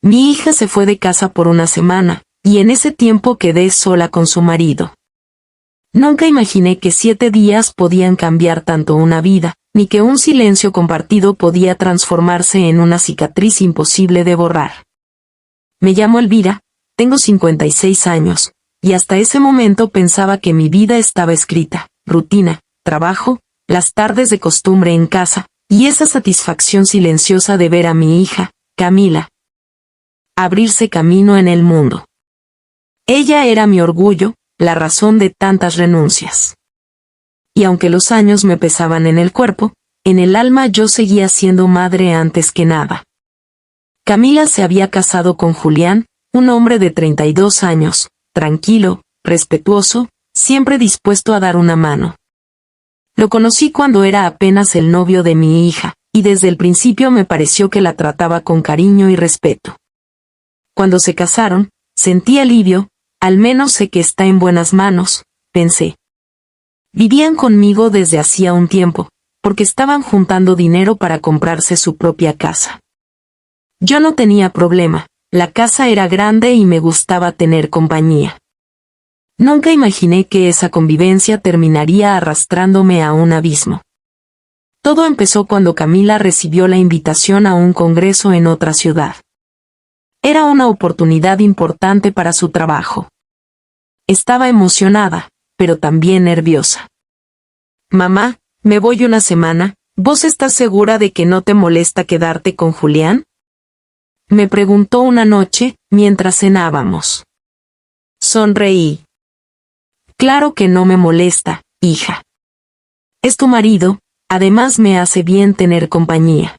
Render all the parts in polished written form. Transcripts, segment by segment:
Mi hija se fue de casa por una semana, y en ese tiempo quedé sola con su marido. Nunca imaginé que 7 días podían cambiar tanto una vida, ni que un silencio compartido podía transformarse en una cicatriz imposible de borrar. Me llamo Elvira, tengo 56 años, y hasta ese momento pensaba que mi vida estaba escrita: rutina, trabajo, las tardes de costumbre en casa, y esa satisfacción silenciosa de ver a mi hija, Camila, abrirse camino en el mundo. Ella era mi orgullo, la razón de tantas renuncias. Y aunque los años me pesaban en el cuerpo, en el alma yo seguía siendo madre antes que nada. Camila se había casado con Julián, un hombre de 32 años, tranquilo, respetuoso, siempre dispuesto a dar una mano. Lo conocí cuando era apenas el novio de mi hija, y desde el principio me pareció que la trataba con cariño y respeto. Cuando se casaron, sentí alivio, al menos sé que está en buenas manos, pensé. Vivían conmigo desde hacía un tiempo, porque estaban juntando dinero para comprarse su propia casa. Yo no tenía problema, la casa era grande y me gustaba tener compañía. Nunca imaginé que esa convivencia terminaría arrastrándome a un abismo. Todo empezó cuando Camila recibió la invitación a un congreso en otra ciudad. Era una oportunidad importante para su trabajo. Estaba emocionada, pero también nerviosa. «Mamá, me voy una semana, ¿vos estás segura de que no te molesta quedarte con Julián?», me preguntó una noche, mientras cenábamos. Sonreí. «Claro que no me molesta, hija. Es tu marido, además me hace bien tener compañía».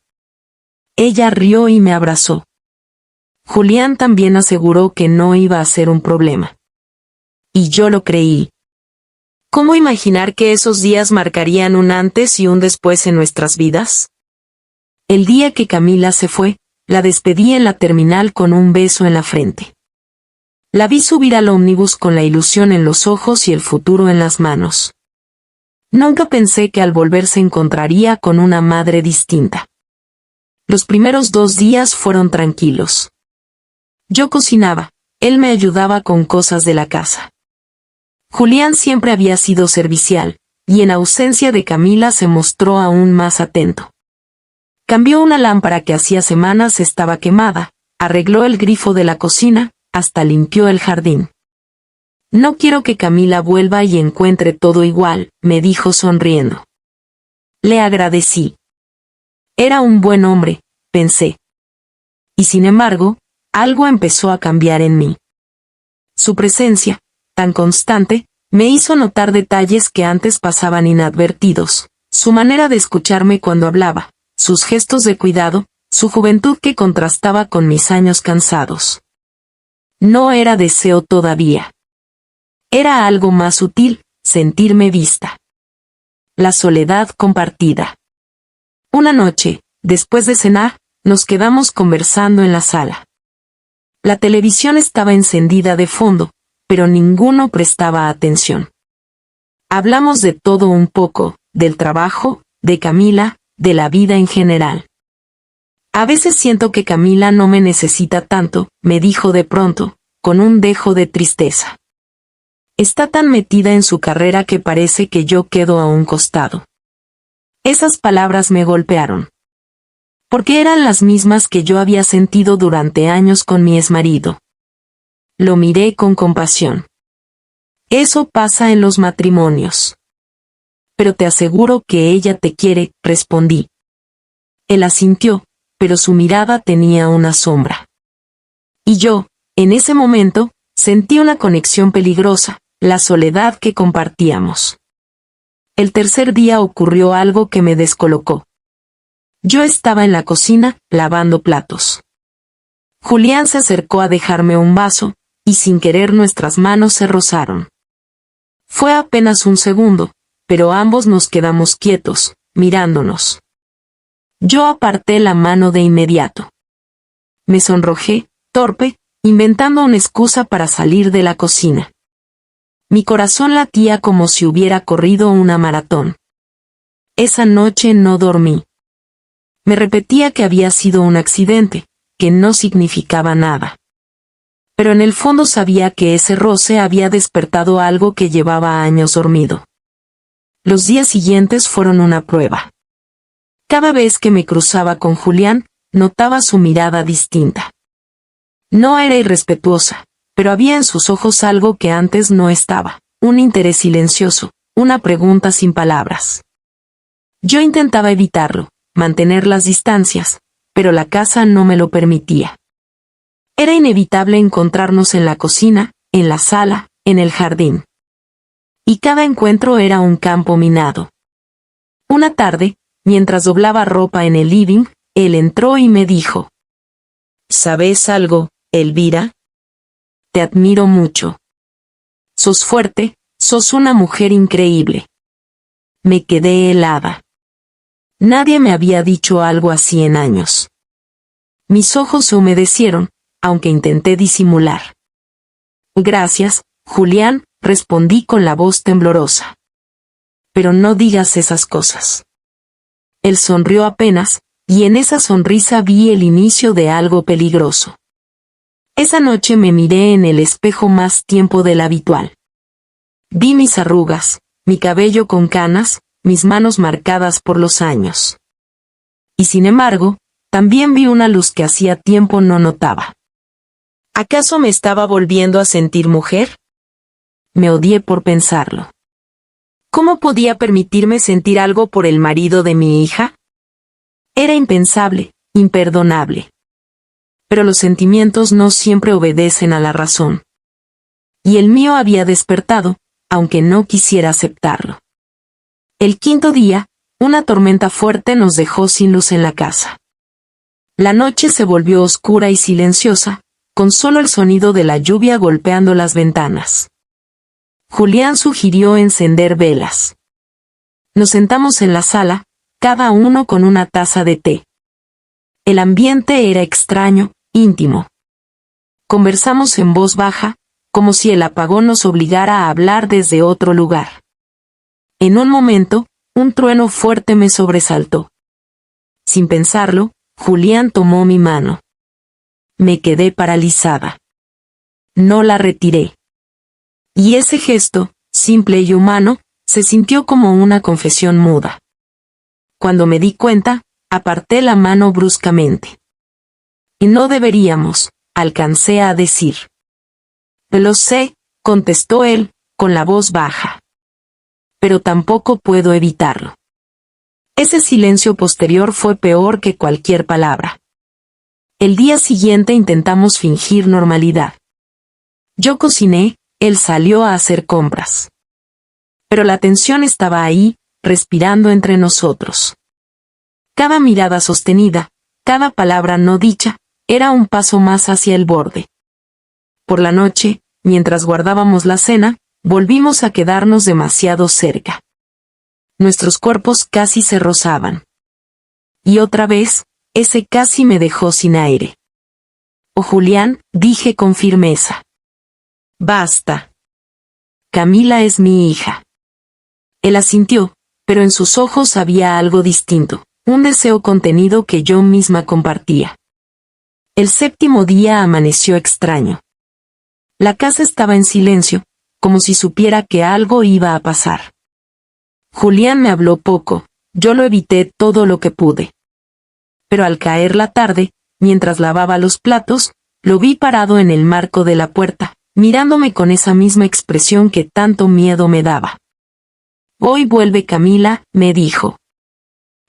Ella rió y me abrazó. Julián también aseguró que no iba a ser un problema. Y yo lo creí. ¿Cómo imaginar que esos días marcarían un antes y un después en nuestras vidas? El día que Camila se fue, la despedí en la terminal con un beso en la frente. La vi subir al ómnibus con la ilusión en los ojos y el futuro en las manos. Nunca pensé que al volver se encontraría con una madre distinta. Los primeros 2 días fueron tranquilos. Yo cocinaba, él me ayudaba con cosas de la casa. Julián siempre había sido servicial, y en ausencia de Camila se mostró aún más atento. Cambió una lámpara que hacía semanas estaba quemada, arregló el grifo de la cocina, hasta limpió el jardín. «No quiero que Camila vuelva y encuentre todo igual», me dijo sonriendo. Le agradecí. Era un buen hombre, pensé. Y sin embargo, algo empezó a cambiar en mí. Su presencia, tan constante, me hizo notar detalles que antes pasaban inadvertidos: su manera de escucharme cuando hablaba, sus gestos de cuidado, su juventud que contrastaba con mis años cansados. No era deseo todavía. Era algo más sutil, sentirme vista. La soledad compartida. Una noche, después de cenar, nos quedamos conversando en la sala. La televisión estaba encendida de fondo, pero ninguno prestaba atención. Hablamos de todo un poco, del trabajo, de Camila, de la vida en general. «A veces siento que Camila no me necesita tanto», me dijo de pronto, con un dejo de tristeza. «Está tan metida en su carrera que parece que yo quedo a un costado». Esas palabras me golpearon. Porque eran las mismas que yo había sentido durante años con mi exmarido. Lo miré con compasión. «Eso pasa en los matrimonios». «Pero te aseguro que ella te quiere», respondí. Él asintió, pero su mirada tenía una sombra. Y yo, en ese momento, sentí una conexión peligrosa, la soledad que compartíamos. El tercer día ocurrió algo que me descolocó. Yo estaba en la cocina, lavando platos. Julián se acercó a dejarme un vaso, y sin querer nuestras manos se rozaron. Fue apenas un segundo, pero ambos nos quedamos quietos, mirándonos. Yo aparté la mano de inmediato. Me sonrojé, torpe, inventando una excusa para salir de la cocina. Mi corazón latía como si hubiera corrido una maratón. Esa noche no dormí. Me repetía que había sido un accidente, que no significaba nada. Pero en el fondo sabía que ese roce había despertado algo que llevaba años dormido. Los días siguientes fueron una prueba. Cada vez que me cruzaba con Julián, notaba su mirada distinta. No era irrespetuosa, pero había en sus ojos algo que antes no estaba, un interés silencioso, una pregunta sin palabras. Yo intentaba evitarlo, mantener las distancias, pero la casa no me lo permitía. Era inevitable encontrarnos en la cocina, en la sala, en el jardín. Y cada encuentro era un campo minado. Una tarde, mientras doblaba ropa en el living, él entró y me dijo: ¿Sabes algo, Elvira? Te admiro mucho. Sos fuerte, sos una mujer increíble. Me quedé helada. Nadie me había dicho algo así en años. Mis ojos se humedecieron, aunque intenté disimular. Gracias, Julián, respondí con la voz temblorosa. Pero no digas esas cosas. Él sonrió apenas, y en esa sonrisa vi el inicio de algo peligroso. Esa noche me miré en el espejo más tiempo del habitual. Vi mis arrugas, mi cabello con canas, mis manos marcadas por los años. Y sin embargo, también vi una luz que hacía tiempo no notaba. ¿Acaso me estaba volviendo a sentir mujer? Me odié por pensarlo. ¿Cómo podía permitirme sentir algo por el marido de mi hija? Era impensable, imperdonable. Pero los sentimientos no siempre obedecen a la razón. Y el mío había despertado, aunque no quisiera aceptarlo. El quinto día, una tormenta fuerte nos dejó sin luz en la casa. La noche se volvió oscura y silenciosa, con solo el sonido de la lluvia golpeando las ventanas. Julián sugirió encender velas. Nos sentamos en la sala, cada uno con una taza de té. El ambiente era extraño, íntimo. Conversamos en voz baja, como si el apagón nos obligara a hablar desde otro lugar. En un momento, un trueno fuerte me sobresaltó. Sin pensarlo, Julián tomó mi mano. Me quedé paralizada. No la retiré. Y ese gesto, simple y humano, se sintió como una confesión muda. Cuando me di cuenta, aparté la mano bruscamente. Y no deberíamos, alcancé a decir. Lo sé, contestó él, con la voz baja. Pero tampoco puedo evitarlo. Ese silencio posterior fue peor que cualquier palabra. El día siguiente intentamos fingir normalidad. Yo cociné, él salió a hacer compras. Pero la tensión estaba ahí, respirando entre nosotros. Cada mirada sostenida, cada palabra no dicha, era un paso más hacia el borde. Por la noche, mientras guardábamos la cena, volvimos a quedarnos demasiado cerca. Nuestros cuerpos casi se rozaban. Y otra vez, ese casi me dejó sin aire. Oh Julián, dije con firmeza. Basta. Camila es mi hija. Él asintió, pero en sus ojos había algo distinto, un deseo contenido que yo misma compartía. El séptimo día amaneció extraño. La casa estaba en silencio, como si supiera que algo iba a pasar. Julián me habló poco, yo lo evité todo lo que pude. Pero al caer la tarde, mientras lavaba los platos, lo vi parado en el marco de la puerta, mirándome con esa misma expresión que tanto miedo me daba. Hoy vuelve Camila, me dijo.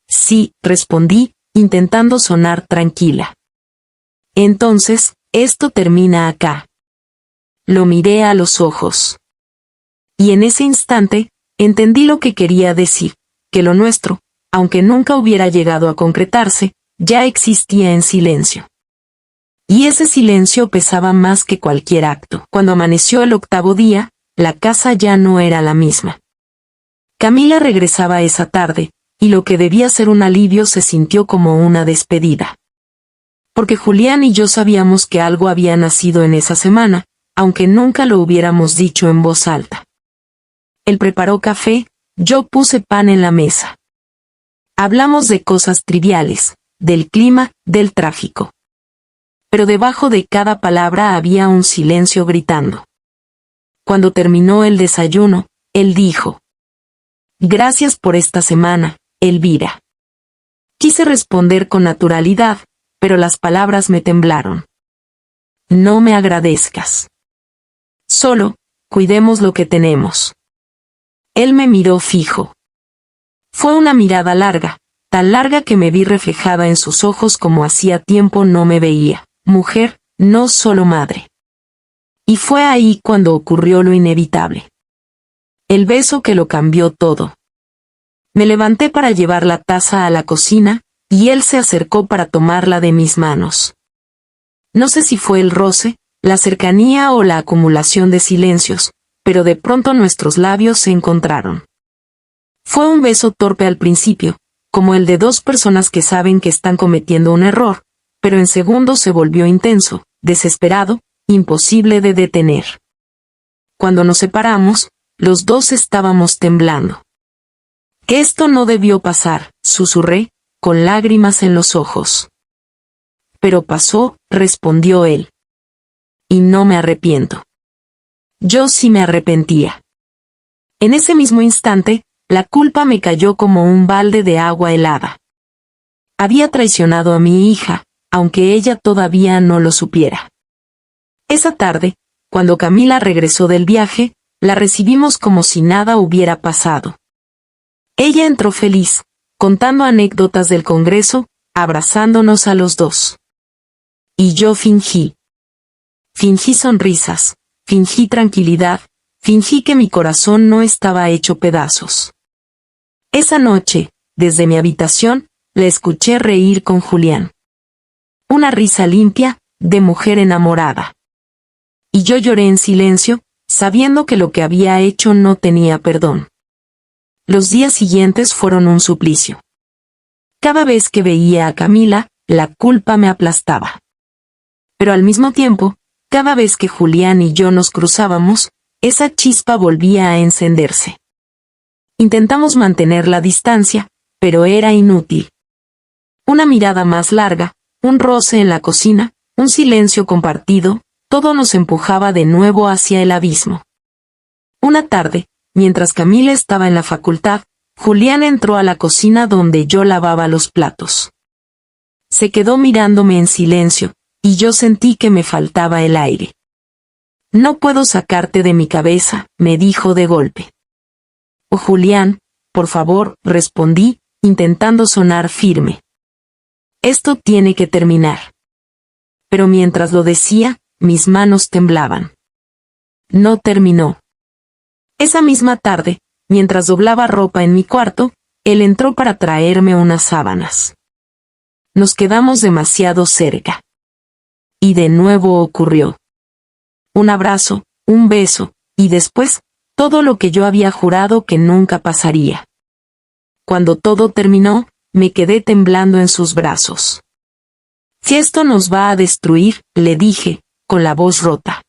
Sí, respondí, intentando sonar tranquila. Entonces, esto termina acá. Lo miré a los ojos. Y en ese instante, entendí lo que quería decir, que lo nuestro, aunque nunca hubiera llegado a concretarse, ya existía en silencio. Y ese silencio pesaba más que cualquier acto. Cuando amaneció el octavo día, la casa ya no era la misma. Camila regresaba esa tarde, y lo que debía ser un alivio se sintió como una despedida. Porque Julián y yo sabíamos que algo había nacido en esa semana, aunque nunca lo hubiéramos dicho en voz alta. Él preparó café, yo puse pan en la mesa. Hablamos de cosas triviales, del clima, del tráfico. pero debajo de cada palabra había un silencio gritando. Cuando terminó el desayuno, él dijo: «Gracias por esta semana, Elvira». Quise responder con naturalidad, pero las palabras me temblaron. «No me agradezcas. Solo, cuidemos lo que tenemos». Él me miró fijo. Fue una mirada larga, tan larga que me vi reflejada en sus ojos como hacía tiempo no me veía, mujer, no solo madre. Y fue ahí cuando ocurrió lo inevitable. El beso que lo cambió todo. Me levanté para llevar la taza a la cocina, y él se acercó para tomarla de mis manos. No sé si fue el roce, la cercanía o la acumulación de silencios, pero de pronto nuestros labios se encontraron. Fue un beso torpe al principio, como el de dos personas que saben que están cometiendo un error, pero en segundos se volvió intenso, desesperado, imposible de detener. Cuando nos separamos, los dos estábamos temblando. «Que esto no debió pasar», susurré, con lágrimas en los ojos. «Pero pasó», respondió él. «Y no me arrepiento». Yo sí me arrepentía. En ese mismo instante, la culpa me cayó como un balde de agua helada. Había traicionado a mi hija, aunque ella todavía no lo supiera. Esa tarde, cuando Camila regresó del viaje, la recibimos como si nada hubiera pasado. Ella entró feliz, contando anécdotas del Congreso, abrazándonos a los dos. Y yo fingí. Fingí sonrisas, fingí tranquilidad, fingí que mi corazón no estaba hecho pedazos. Esa noche, desde mi habitación, la escuché reír con Julián. Una risa limpia, de mujer enamorada. Y yo lloré en silencio, sabiendo que lo que había hecho no tenía perdón. Los días siguientes fueron un suplicio. Cada vez que veía a Camila, la culpa me aplastaba. Pero al mismo tiempo, cada vez que Julián y yo nos cruzábamos, esa chispa volvía a encenderse. Intentamos mantener la distancia, pero era inútil. Una mirada más larga, un roce en la cocina, un silencio compartido, todo nos empujaba de nuevo hacia el abismo. Una tarde, mientras Camila estaba en la facultad, Julián entró a la cocina donde yo lavaba los platos. Se quedó mirándome en silencio, y yo sentí que me faltaba el aire. «No puedo sacarte de mi cabeza», me dijo de golpe. «Oh, Julián, por favor», respondí, intentando sonar firme. «Esto tiene que terminar». Pero mientras lo decía, mis manos temblaban. No terminó. Esa misma tarde, mientras doblaba ropa en mi cuarto, él entró para traerme unas sábanas. Nos quedamos demasiado cerca. Y de nuevo ocurrió. Un abrazo, un beso, y después, todo lo que yo había jurado que nunca pasaría. Cuando todo terminó, me quedé temblando en sus brazos. «Si esto nos va a destruir», le dije, con la voz rota.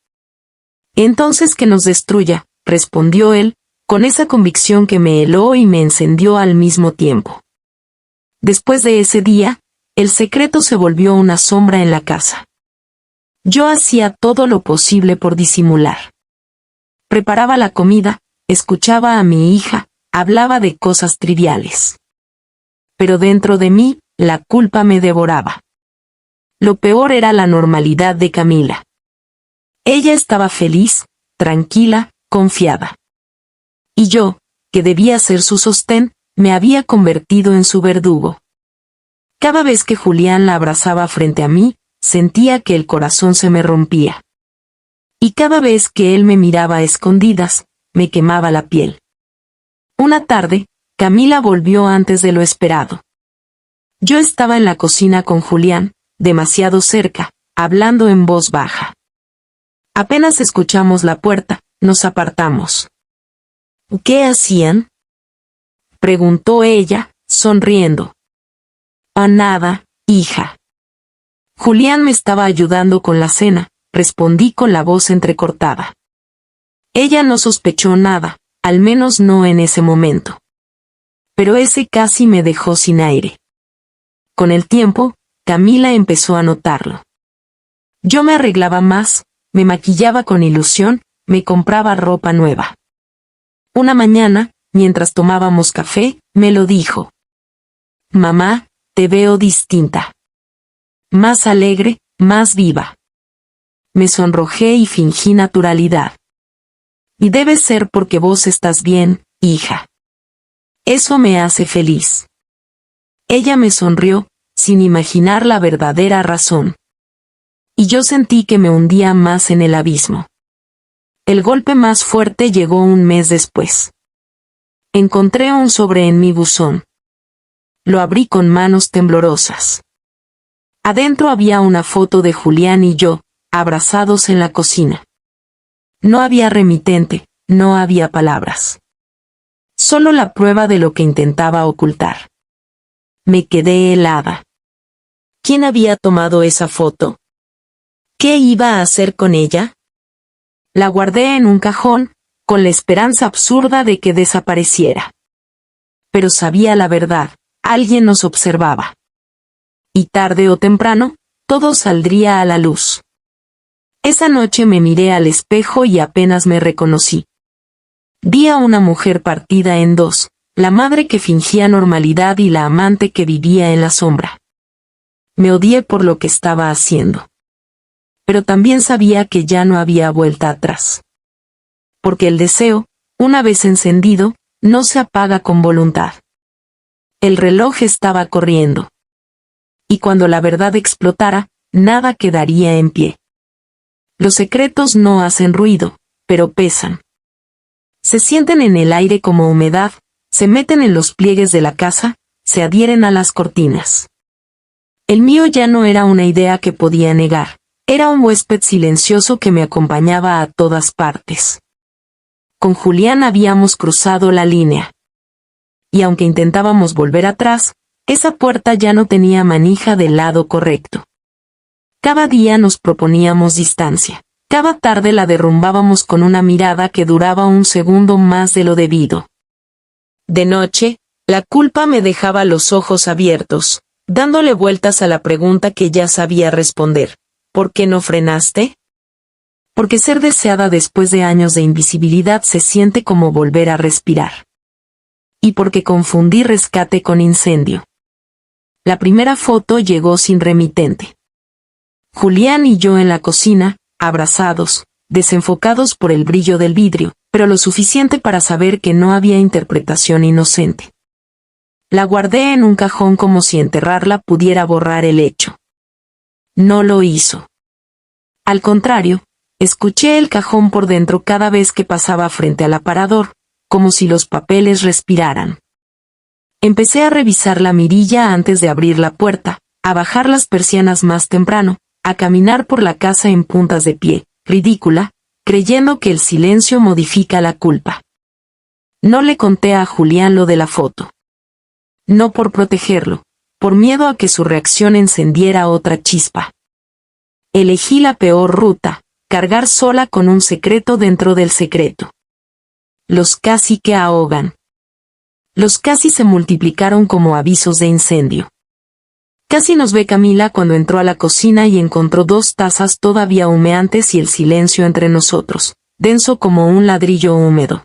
«Entonces que nos destruya», respondió él, con esa convicción que me heló y me encendió al mismo tiempo. Después de ese día, el secreto se volvió una sombra en la casa. Yo hacía todo lo posible por disimular. Preparaba la comida, escuchaba a mi hija, hablaba de cosas triviales. Pero dentro de mí, la culpa me devoraba. Lo peor era la normalidad de Camila. Ella estaba feliz, tranquila, confiada. Y yo, que debía ser su sostén, me había convertido en su verdugo. Cada vez que Julián la abrazaba frente a mí, sentía que el corazón se me rompía. Y cada vez que él me miraba a escondidas, me quemaba la piel. Una tarde, Camila volvió antes de lo esperado. Yo estaba en la cocina con Julián, demasiado cerca, hablando en voz baja. Apenas escuchamos la puerta, nos apartamos. «¿Qué hacían?», preguntó ella, sonriendo. «A nada, hija». Julián me estaba ayudando con la cena, respondí con la voz entrecortada. Ella no sospechó nada, al menos no en ese momento. Pero ese casi me dejó sin aire. Con el tiempo, Camila empezó a notarlo. Yo me arreglaba más, me maquillaba con ilusión, me compraba ropa nueva. Una mañana, mientras tomábamos café, me lo dijo. Mamá, te veo distinta. Más alegre, más viva. Me sonrojé y fingí naturalidad. Y debe ser porque vos estás bien, hija. Eso me hace feliz. Ella me sonrió, sin imaginar la verdadera razón. Y yo sentí que me hundía más en el abismo. El golpe más fuerte llegó un mes después. Encontré un sobre en mi buzón. Lo abrí con manos temblorosas. Adentro había una foto de Julián y yo, abrazados en la cocina. No había remitente, no había palabras. Solo la prueba de lo que intentaba ocultar. Me quedé helada. ¿Quién había tomado esa foto? ¿Qué iba a hacer con ella? La guardé en un cajón, con la esperanza absurda de que desapareciera. Pero sabía la verdad, alguien nos observaba. Y tarde o temprano, todo saldría a la luz. Esa noche me miré al espejo y apenas me reconocí. Vi a una mujer partida en dos, la madre que fingía normalidad y la amante que vivía en la sombra. Me odié por lo que estaba haciendo. Pero también sabía que ya no había vuelta atrás. Porque el deseo, una vez encendido, no se apaga con voluntad. El reloj estaba corriendo. Y cuando la verdad explotara, nada quedaría en pie. Los secretos no hacen ruido, pero pesan. Se sienten en el aire como humedad, se meten en los pliegues de la casa, se adhieren a las cortinas. El mío ya no era una idea que podía negar, era un huésped silencioso que me acompañaba a todas partes. Con Julián habíamos cruzado la línea. Y aunque intentábamos volver atrás, esa puerta ya no tenía manija del lado correcto. Cada día nos proponíamos distancia. Cada tarde la derrumbábamos con una mirada que duraba un segundo más de lo debido. De noche, la culpa me dejaba los ojos abiertos, dándole vueltas a la pregunta que ya sabía responder. ¿Por qué no frenaste? Porque ser deseada después de años de invisibilidad se siente como volver a respirar. Y porque confundí rescate con incendio. La primera foto llegó sin remitente. Julián y yo en la cocina, abrazados, desenfocados por el brillo del vidrio, pero lo suficiente para saber que no había interpretación inocente. La guardé en un cajón como si enterrarla pudiera borrar el hecho. No lo hizo. Al contrario, escuché el cajón por dentro cada vez que pasaba frente al aparador, como si los papeles respiraran. Empecé a revisar la mirilla antes de abrir la puerta, a bajar las persianas más temprano, a caminar por la casa en puntas de pie, ridícula, creyendo que el silencio modifica la culpa. No le conté a Julián lo de la foto. No por protegerlo, por miedo a que su reacción encendiera otra chispa. Elegí la peor ruta, cargar sola con un secreto dentro del secreto. Los casi que ahogan. Los casi se multiplicaron como avisos de incendio. Casi nos ve Camila cuando entró a la cocina y encontró 2 tazas todavía humeantes y el silencio entre nosotros, denso como un ladrillo húmedo.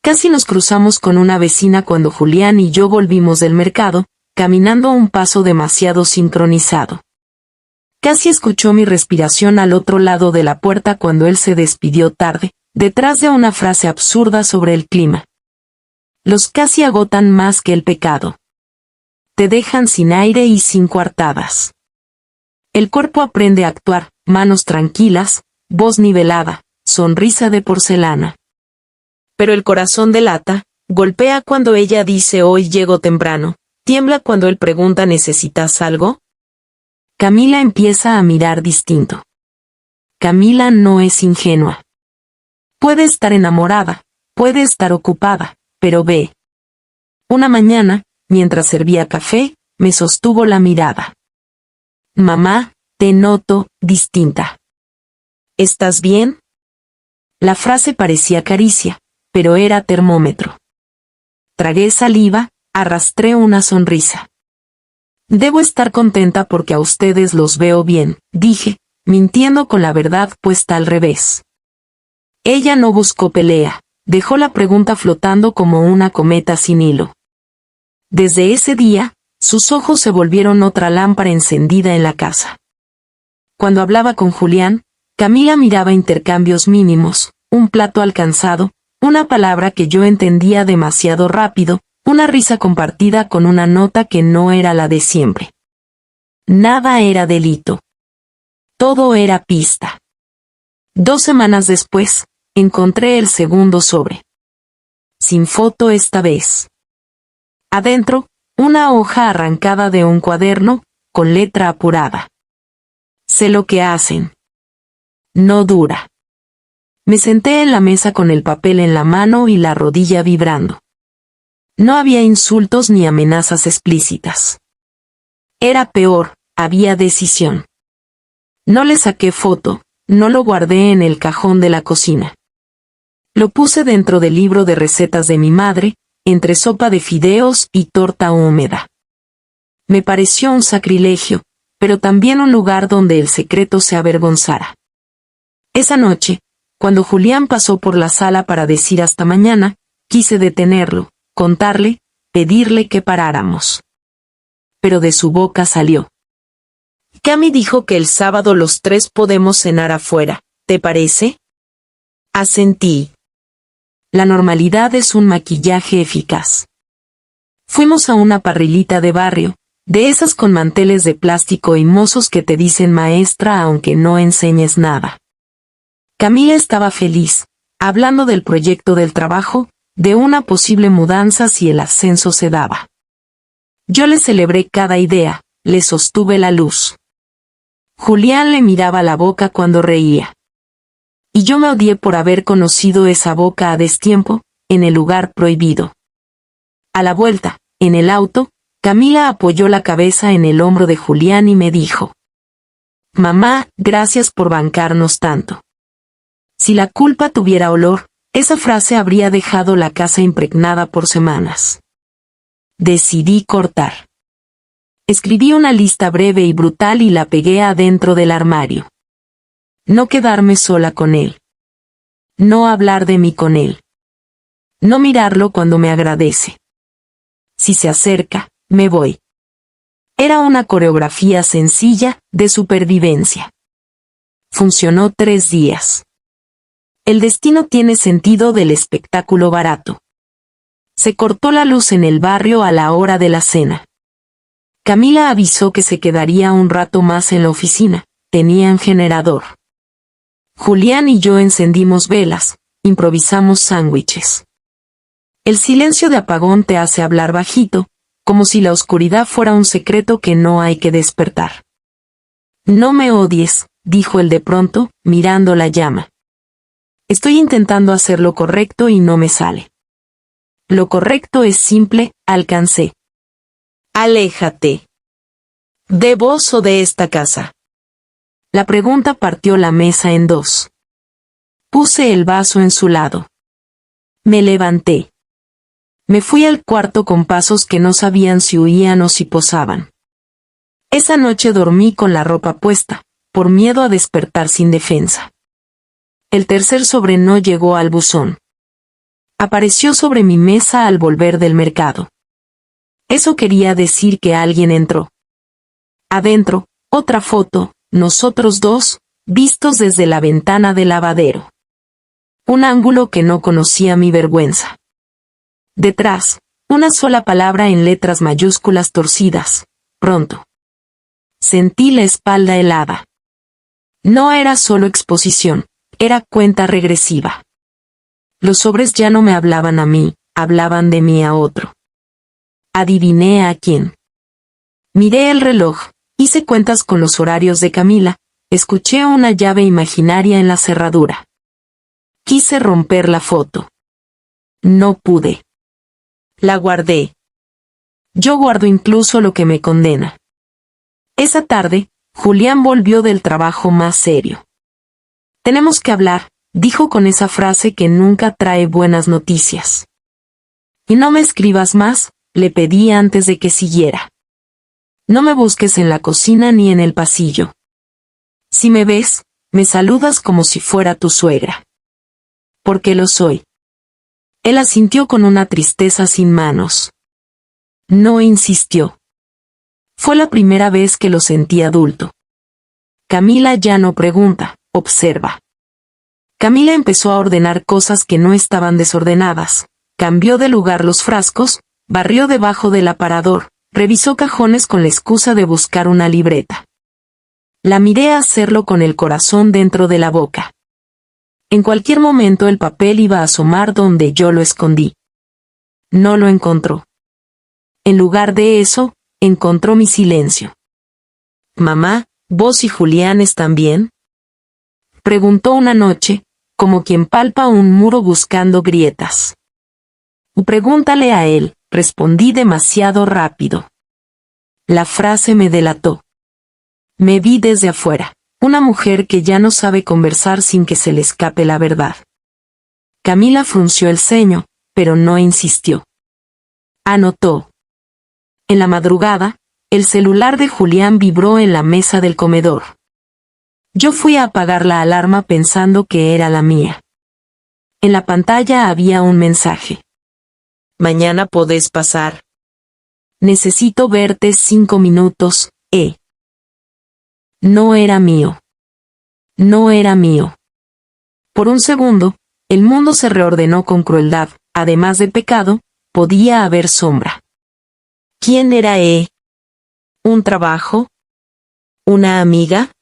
Casi nos cruzamos con una vecina cuando Julián y yo volvimos del mercado, caminando a un paso demasiado sincronizado. Casi escuchó mi respiración al otro lado de la puerta cuando él se despidió tarde, detrás de una frase absurda sobre el clima. Los casi agotan más que el pecado. Te dejan sin aire y sin coartadas. El cuerpo aprende a actuar, manos tranquilas, voz nivelada, sonrisa de porcelana. Pero el corazón delata, golpea cuando ella dice hoy llego temprano, tiembla cuando él pregunta ¿necesitas algo? Camila empieza a mirar distinto. Camila no es ingenua. Puede estar enamorada, puede estar ocupada, pero ve. Una mañana, mientras servía café, me sostuvo la mirada. Mamá, te noto distinta. ¿Estás bien? La frase parecía caricia, pero era termómetro. Tragué saliva, arrastré una sonrisa. Debo estar contenta porque a ustedes los veo bien, dije, mintiendo con la verdad puesta al revés. Ella no buscó pelea, dejó la pregunta flotando como una cometa sin hilo. Desde ese día, sus ojos se volvieron otra lámpara encendida en la casa. Cuando hablaba con Julián, Camila miraba intercambios mínimos, un plato alcanzado, una palabra que yo entendía demasiado rápido, una risa compartida con una nota que no era la de siempre. Nada era delito. Todo era pista. 2 semanas después, encontré el segundo sobre. Sin foto esta vez. Adentro, una hoja arrancada de un cuaderno, con letra apurada. Sé lo que hacen. No dura. Me senté en la mesa con el papel en la mano y la rodilla vibrando. No había insultos ni amenazas explícitas. Era peor, había decisión. No le saqué foto, no lo guardé en el cajón de la cocina. Lo puse dentro del libro de recetas de mi madre, entre sopa de fideos y torta húmeda. Me pareció un sacrilegio, pero también un lugar donde el secreto se avergonzara. Esa noche, cuando Julián pasó por la sala para decir hasta mañana, quise detenerlo, contarle, pedirle que paráramos. Pero de su boca salió: Cami dijo que el sábado los 3 podemos cenar afuera, ¿te parece? Asentí. La normalidad es un maquillaje eficaz. Fuimos a una parrilita de barrio, de esas con manteles de plástico y mozos que te dicen maestra aunque no enseñes nada. Camila estaba feliz, hablando del proyecto del trabajo, de una posible mudanza si el ascenso se daba. Yo le celebré cada idea, le sostuve la luz. Julián le miraba la boca cuando reía. Y yo me odié por haber conocido esa boca a destiempo, en el lugar prohibido. A la vuelta, en el auto, Camila apoyó la cabeza en el hombro de Julián y me dijo: Mamá, gracias por bancarnos tanto. Si la culpa tuviera olor, esa frase habría dejado la casa impregnada por semanas. Decidí cortar. Escribí una lista breve y brutal y la pegué adentro del armario. No quedarme sola con él. No hablar de mí con él. No mirarlo cuando me agradece. Si se acerca, me voy. Era una coreografía sencilla, de supervivencia. Funcionó 3 días. El destino tiene sentido del espectáculo barato. Se cortó la luz en el barrio a la hora de la cena. Camila avisó que se quedaría un rato más en la oficina, tenían generador. Julián y yo encendimos velas, improvisamos sándwiches. El silencio de apagón te hace hablar bajito, como si la oscuridad fuera un secreto que no hay que despertar. No me odies, dijo él de pronto, mirando la llama. Estoy intentando hacer lo correcto y no me sale. Lo correcto es simple, alcancé. Aléjate. ¿De vos o de esta casa? La pregunta partió la mesa en 2. Puse el vaso en su lado. Me levanté. Me fui al cuarto con pasos que no sabían si huían o si posaban. Esa noche dormí con la ropa puesta, por miedo a despertar sin defensa. El tercer sobre no llegó al buzón. Apareció sobre mi mesa al volver del mercado. Eso quería decir que alguien entró. Adentro, otra foto, nosotros 2, vistos desde la ventana del lavadero. Un ángulo que no conocía mi vergüenza. Detrás, una sola palabra en letras mayúsculas torcidas: pronto. Sentí la espalda helada. No era solo exposición, era cuenta regresiva. Los sobres ya no me hablaban a mí, hablaban de mí a otro. Adiviné a quién. Miré el reloj, hice cuentas con los horarios de Camila, escuché una llave imaginaria en la cerradura. Quise romper la foto. No pude. La guardé. Yo guardo incluso lo que me condena. Esa tarde, Julián volvió del trabajo más serio. Tenemos que hablar, dijo con esa frase que nunca trae buenas noticias. Y no me escribas más, le pedí antes de que siguiera. No me busques en la cocina ni en el pasillo. Si me ves, me saludas como si fuera tu suegra. Porque lo soy. Él asintió con una tristeza sin manos. No insistió. Fue la primera vez que lo sentí adulto. Camila ya no pregunta, observa. Camila empezó a ordenar cosas que no estaban desordenadas, cambió de lugar los frascos, barrió debajo del aparador, revisó cajones con la excusa de buscar una libreta. La miré hacerlo con el corazón dentro de la boca. En cualquier momento el papel iba a asomar donde yo lo escondí. No lo encontró. En lugar de eso, encontró mi silencio. «Mamá, ¿vos y Julián están bien?», preguntó una noche, como quien palpa un muro buscando grietas. «Pregúntale a él», respondí demasiado rápido. La frase me delató. Me vi desde afuera, una mujer que ya no sabe conversar sin que se le escape la verdad. Camila frunció el ceño, pero no insistió. Anotó. En la madrugada, el celular de Julián vibró en la mesa del comedor. Yo fui a apagar la alarma pensando que era la mía. En la pantalla había un mensaje. «Mañana podés pasar. Necesito verte 5 minutos, No era mío. No era mío. Por un segundo, el mundo se reordenó con crueldad, además de pecado, podía haber sombra. ¿Quién era ¿Un trabajo? ¿Una amiga?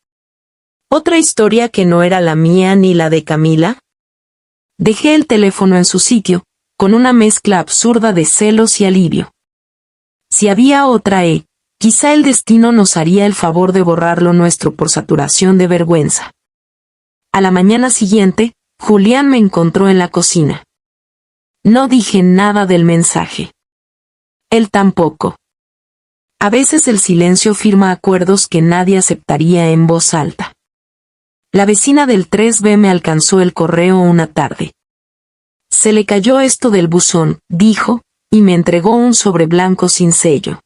¿Otra historia que no era la mía ni la de Camila? Dejé el teléfono en su sitio, con una mezcla absurda de celos y alivio. Si había otra quizá el destino nos haría el favor de borrar lo nuestro por saturación de vergüenza. A la mañana siguiente, Julián me encontró en la cocina. No dije nada del mensaje. Él tampoco. A veces el silencio firma acuerdos que nadie aceptaría en voz alta. La vecina del 3B me alcanzó el correo una tarde. Se le cayó esto del buzón, dijo, y me entregó un sobre blanco sin sello.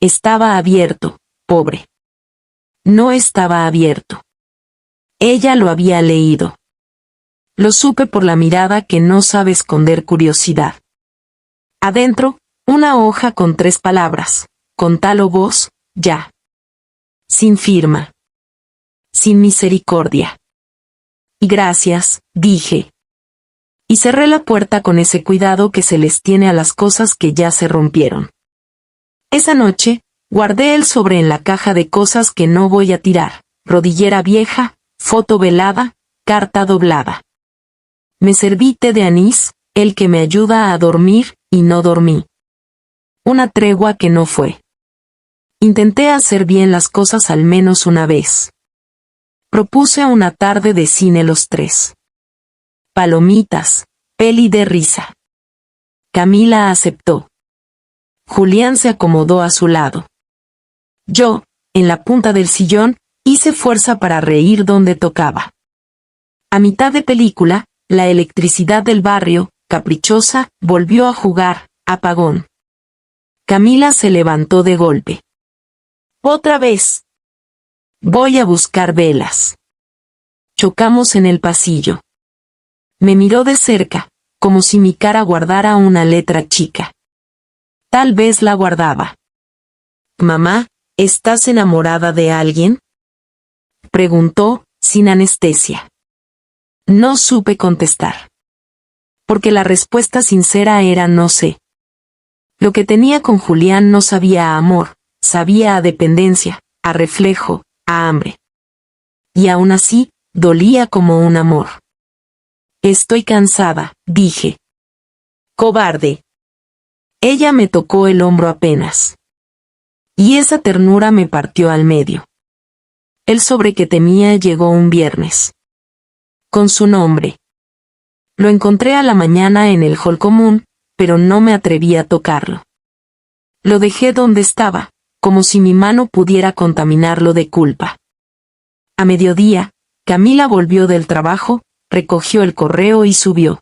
Estaba abierto, pobre. No estaba abierto. Ella lo había leído. Lo supe por la mirada que no sabe esconder curiosidad. Adentro, una hoja con 3 palabras, con tal o vos, ya. Sin firma. Sin misericordia. Y gracias, dije. Y cerré la puerta con ese cuidado que se les tiene a las cosas que ya se rompieron. Esa noche, guardé el sobre en la caja de cosas que no voy a tirar, rodillera vieja, foto velada, carta doblada. Me serví té de anís, el que me ayuda a dormir, y no dormí. Una tregua que no fue. Intenté hacer bien las cosas al menos una vez. Propuse una tarde de cine los 3. Palomitas, peli de risa. Camila aceptó. Julián se acomodó a su lado. Yo, en la punta del sillón, hice fuerza para reír donde tocaba. A mitad de película, la electricidad del barrio, caprichosa, volvió a jugar, apagón. Camila se levantó de golpe. «Otra vez. Voy a buscar velas». Chocamos en el pasillo. Me miró de cerca, como si mi cara guardara una letra chica. Tal vez la guardaba. «Mamá, ¿estás enamorada de alguien?», preguntó, sin anestesia. No supe contestar. Porque la respuesta sincera era no sé. Lo que tenía con Julián no sabía a amor, sabía a dependencia, a reflejo, a hambre. Y aún así, dolía como un amor. «Estoy cansada», dije. «Cobarde». Ella me tocó el hombro apenas. Y esa ternura me partió al medio. El sobre que temía llegó un viernes. Con su nombre. Lo encontré a la mañana en el hall común, pero no me atreví a tocarlo. Lo dejé donde estaba, como si mi mano pudiera contaminarlo de culpa. A mediodía, Camila volvió del trabajo, recogió el correo y subió.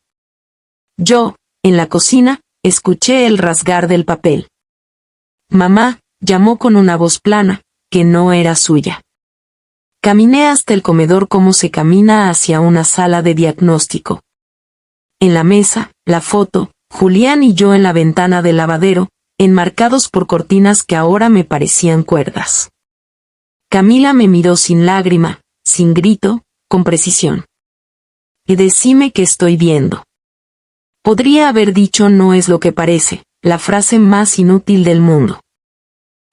Yo, en la cocina, escuché el rasgar del papel. «Mamá», llamó con una voz plana, que no era suya. Caminé hasta el comedor como se camina hacia una sala de diagnóstico. En la mesa, la foto, Julián y yo en la ventana del lavadero, enmarcados por cortinas que ahora me parecían cuerdas. Camila me miró sin lágrima, sin grito, con precisión. Y decime qué estoy viendo. Podría haber dicho no es lo que parece, la frase más inútil del mundo.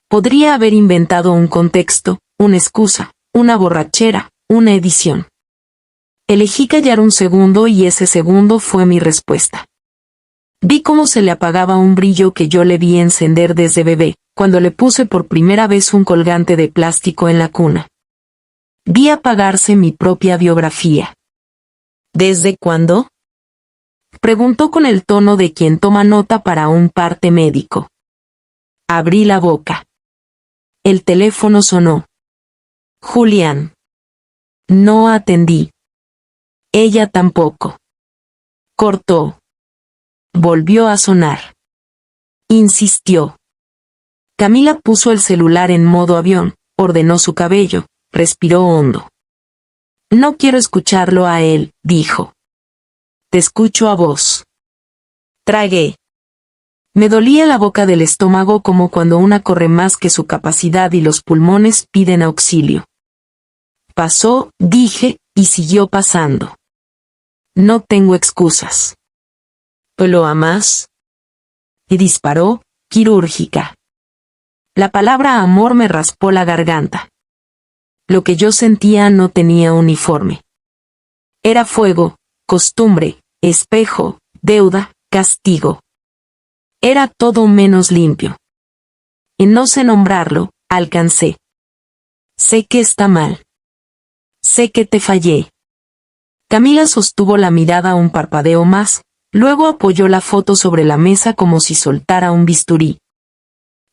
Podría haber inventado un contexto, una excusa, una borrachera, una edición. Elegí callar un segundo y ese segundo fue mi respuesta. Vi cómo se le apagaba un brillo que yo le vi encender desde bebé, cuando le puse por primera vez un colgante de plástico en la cuna. Vi apagarse mi propia biografía. ¿Desde cuándo? Preguntó con el tono de quien toma nota para un parte médico. Abrí la boca. El teléfono sonó. Julián. No atendí. Ella tampoco. Cortó. Volvió a sonar. Insistió. Camila puso el celular en modo avión, ordenó su cabello, respiró hondo. No quiero escucharlo a él, dijo. Te escucho a vos. Tragué. Me dolía la boca del estómago como cuando una corre más que su capacidad y los pulmones piden auxilio. Pasó, dije, y siguió pasando. No tengo excusas. ¿Lo amás? Y disparó, quirúrgica. La palabra amor me raspó la garganta. Lo que yo sentía no tenía uniforme. Era fuego, costumbre, espejo, deuda, castigo. Era todo menos limpio. Y no sé nombrarlo, alcancé. Sé que está mal. Sé que te fallé. Camila sostuvo la mirada un parpadeo más, luego apoyó la foto sobre la mesa como si soltara un bisturí.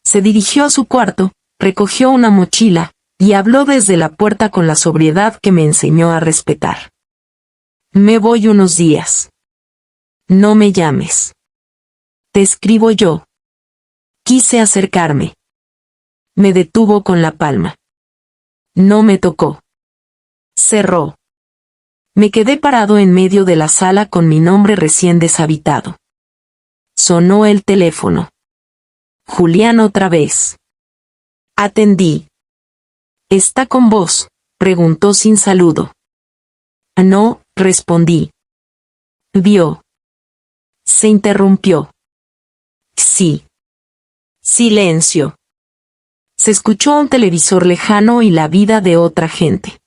Se dirigió a su cuarto, recogió una mochila, y habló desde la puerta con la sobriedad que me enseñó a respetar. Me voy unos días. No me llames. Te escribo yo. Quise acercarme. Me detuvo con la palma. No me tocó. Cerró. Me quedé parado en medio de la sala con mi nombre recién deshabitado. Sonó el teléfono. Julián otra vez. Atendí. ¿Está con vos?, preguntó sin saludo. No, respondí. Vio. Se interrumpió. Sí. Silencio. Se escuchó un televisor lejano y la vida de otra gente.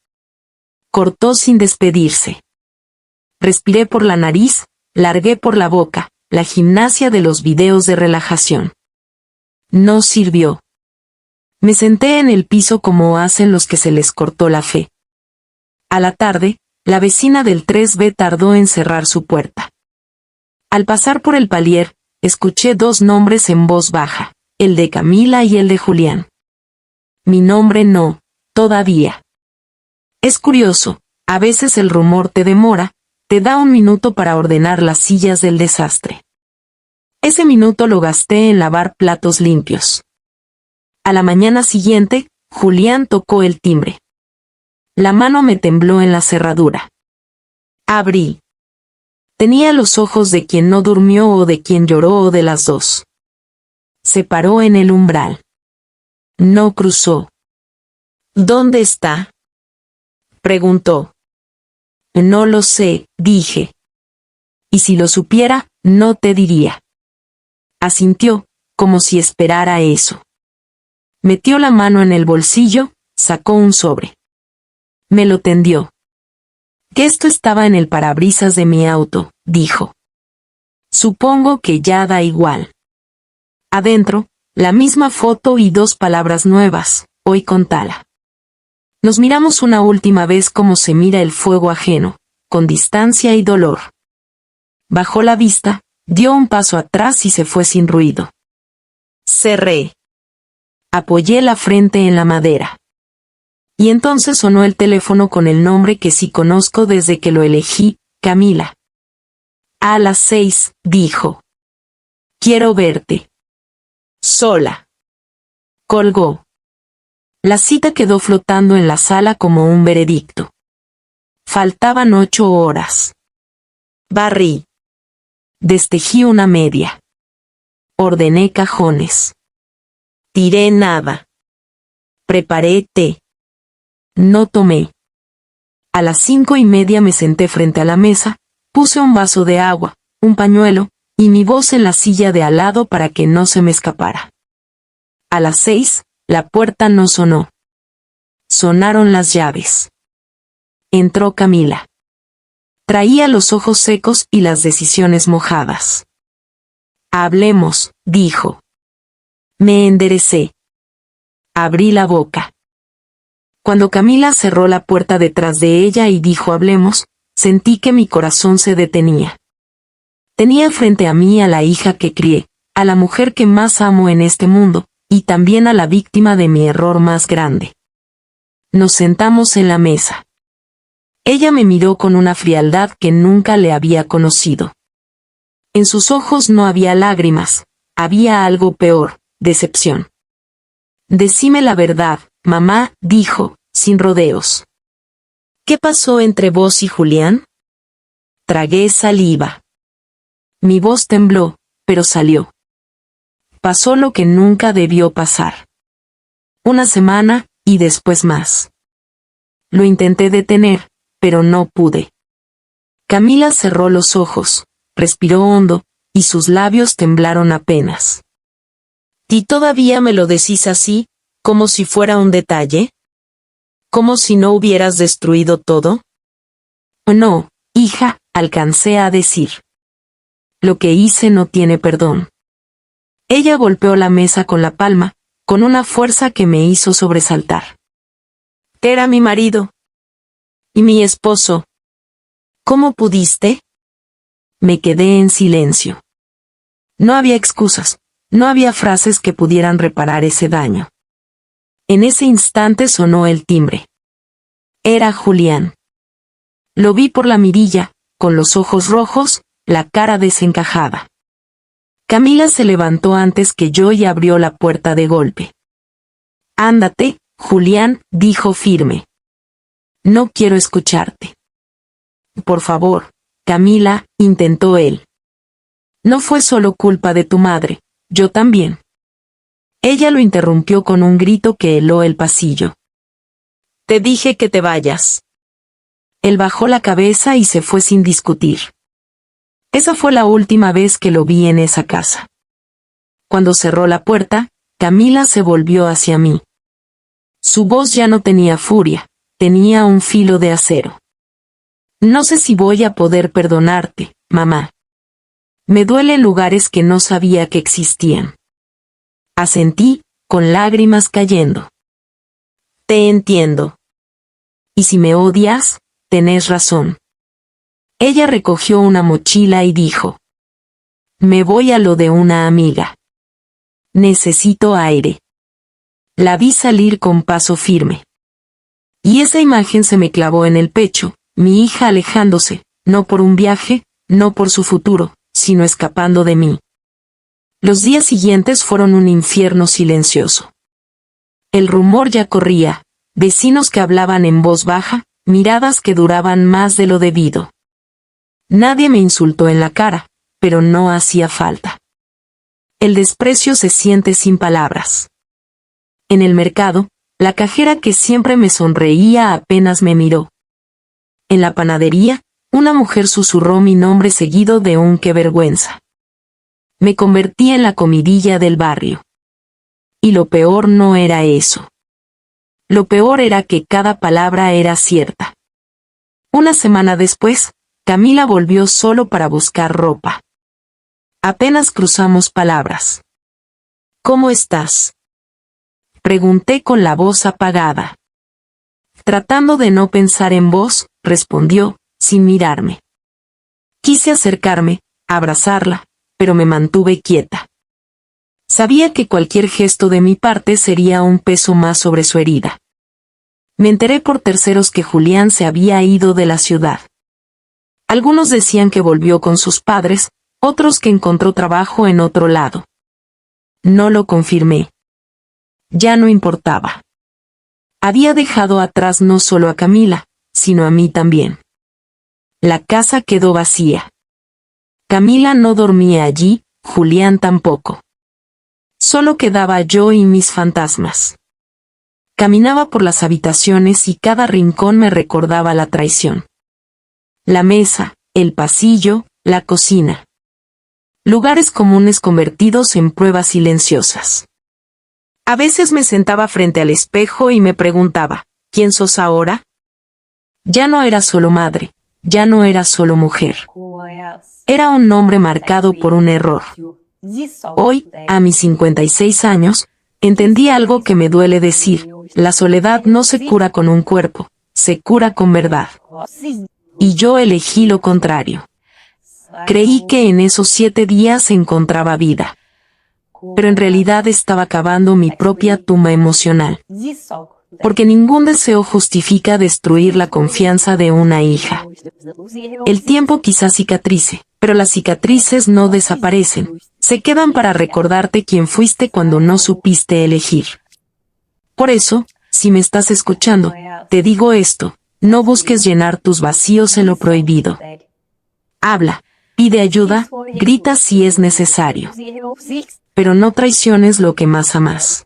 Cortó sin despedirse. Respiré por la nariz, largué por la boca, la gimnasia de los videos de relajación. No sirvió. Me senté en el piso como hacen los que se les cortó la fe. A la tarde, la vecina del 3B tardó en cerrar su puerta. Al pasar por el palier, escuché dos nombres en voz baja, el de Camila y el de Julián. Mi nombre no, todavía. Es curioso, a veces el rumor te demora, te da un minuto para ordenar las sillas del desastre. Ese minuto lo gasté en lavar platos limpios. A la mañana siguiente, Julián tocó el timbre. La mano me tembló en la cerradura. Abrí. Tenía los ojos de quien no durmió o de quien lloró o de las dos. Se paró en el umbral. No cruzó. ¿Dónde está?, preguntó. No lo sé, dije. Y si lo supiera, no te diría. Asintió, como si esperara eso. Metió la mano en el bolsillo, sacó un sobre. Me lo tendió. Que esto estaba en el parabrisas de mi auto, dijo. Supongo que ya da igual. Adentro, la misma foto y dos palabras nuevas, hoy contala. Nos miramos una última vez como se mira el fuego ajeno, con distancia y dolor. Bajó la vista, dio un paso atrás y se fue sin ruido. Cerré. Apoyé la frente en la madera. Y entonces sonó el teléfono con el nombre que sí conozco desde que lo elegí, Camila. A las 6, dijo. Quiero verte. Sola. Colgó. La cita quedó flotando en la sala como un veredicto. Faltaban 8 horas. Barrí. Destejí una media. Ordené cajones. Tiré nada. Preparé té. No tomé. A las 5:30 me senté frente a la mesa, puse un vaso de agua, un pañuelo, y mi voz en la silla de al lado para que no se me escapara. A las 6, la puerta no sonó. Sonaron las llaves. Entró Camila. Traía los ojos secos y las decisiones mojadas. Hablemos, dijo. Me enderecé. Abrí la boca. Cuando Camila cerró la puerta detrás de ella y dijo hablemos, sentí que mi corazón se detenía. Tenía frente a mí a la hija que crié, a la mujer que más amo en este mundo, y también a la víctima de mi error más grande. Nos sentamos en la mesa. Ella me miró con una frialdad que nunca le había conocido. En sus ojos no había lágrimas, había algo peor, decepción. Decime la verdad, mamá, dijo, sin rodeos. ¿Qué pasó entre vos y Julián? Tragué saliva. Mi voz tembló, pero salió. Pasó lo que nunca debió pasar. Una semana, y después más. Lo intenté detener, pero no pude. Camila cerró los ojos, respiró hondo, y sus labios temblaron apenas. ¿Y todavía me lo decís así, como si fuera un detalle? ¿Como si no hubieras destruido todo? No, hija, alcancé a decir. Lo que hice no tiene perdón. Ella golpeó la mesa con la palma, con una fuerza que me hizo sobresaltar. Era mi marido. Y mi esposo. ¿Cómo pudiste? Me quedé en silencio. No había excusas, no había frases que pudieran reparar ese daño. En ese instante sonó el timbre. Era Julián. Lo vi por la mirilla, con los ojos rojos, la cara desencajada. Camila se levantó antes que yo y abrió la puerta de golpe. Ándate, Julián, dijo firme. No quiero escucharte. Por favor, Camila, intentó él. No fue solo culpa de tu madre, yo también. Ella lo interrumpió con un grito que heló el pasillo. Te dije que te vayas. Él bajó la cabeza y se fue sin discutir. Esa fue la última vez que lo vi en esa casa. Cuando cerró la puerta, Camila se volvió hacia mí. Su voz ya no tenía furia, tenía un filo de acero. No sé si voy a poder perdonarte, mamá. Me duele en lugares que no sabía que existían. Asentí, con lágrimas cayendo. Te entiendo. Y si me odias, tenés razón. Ella recogió una mochila y dijo. Me voy a lo de una amiga. Necesito aire. La vi salir con paso firme. Y esa imagen se me clavó en el pecho, mi hija alejándose, no por un viaje, no por su futuro, sino escapando de mí. Los días siguientes fueron un infierno silencioso. El rumor ya corría, vecinos que hablaban en voz baja, miradas que duraban más de lo debido. Nadie me insultó en la cara, pero no hacía falta. El desprecio se siente sin palabras. En el mercado, la cajera que siempre me sonreía apenas me miró. En la panadería, una mujer susurró mi nombre seguido de un qué vergüenza. Me convertí en la comidilla del barrio. Y lo peor no era eso. Lo peor era que cada palabra era cierta. Una semana después, Camila volvió solo para buscar ropa. Apenas cruzamos palabras. ¿Cómo estás? Pregunté con la voz apagada. Tratando de no pensar en vos, respondió, sin mirarme. Quise acercarme, abrazarla, pero me mantuve quieta. Sabía que cualquier gesto de mi parte sería un peso más sobre su herida. Me enteré por terceros que Julián se había ido de la ciudad. Algunos decían que volvió con sus padres, otros que encontró trabajo en otro lado. No lo confirmé. Ya no importaba. Había dejado atrás no solo a Camila, sino a mí también. La casa quedó vacía. Camila no dormía allí, Julián tampoco. Solo quedaba yo y mis fantasmas. Caminaba por las habitaciones y cada rincón me recordaba la traición. La mesa, el pasillo, la cocina. Lugares comunes convertidos en pruebas silenciosas. A veces me sentaba frente al espejo y me preguntaba, ¿quién sos ahora? Ya no era solo madre, ya no era solo mujer. Era un hombre marcado por un error. Hoy, a mis 56 años, entendí algo que me duele decir: la soledad no se cura con un cuerpo, se cura con verdad. Y yo elegí lo contrario. Creí que en esos 7 días encontraba vida. Pero en realidad estaba cavando mi propia tumba emocional. Porque ningún deseo justifica destruir la confianza de una hija. El tiempo quizás cicatrice, pero las cicatrices no desaparecen. Se quedan para recordarte quién fuiste cuando no supiste elegir. Por eso, si me estás escuchando, te digo esto: no busques llenar tus vacíos en lo prohibido. Habla, pide ayuda, grita si es necesario. Pero no traiciones lo que más amas.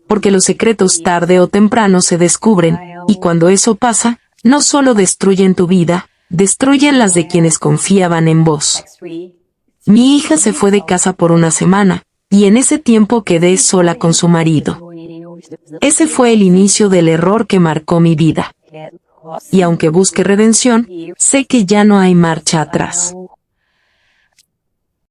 Porque los secretos tarde o temprano se descubren, y cuando eso pasa, no solo destruyen tu vida, destruyen las de quienes confiaban en vos. Mi hija se fue de casa por una semana, y en ese tiempo quedé sola con su marido. Ese fue el inicio del error que marcó mi vida. Y aunque busque redención, sé que ya no hay marcha atrás.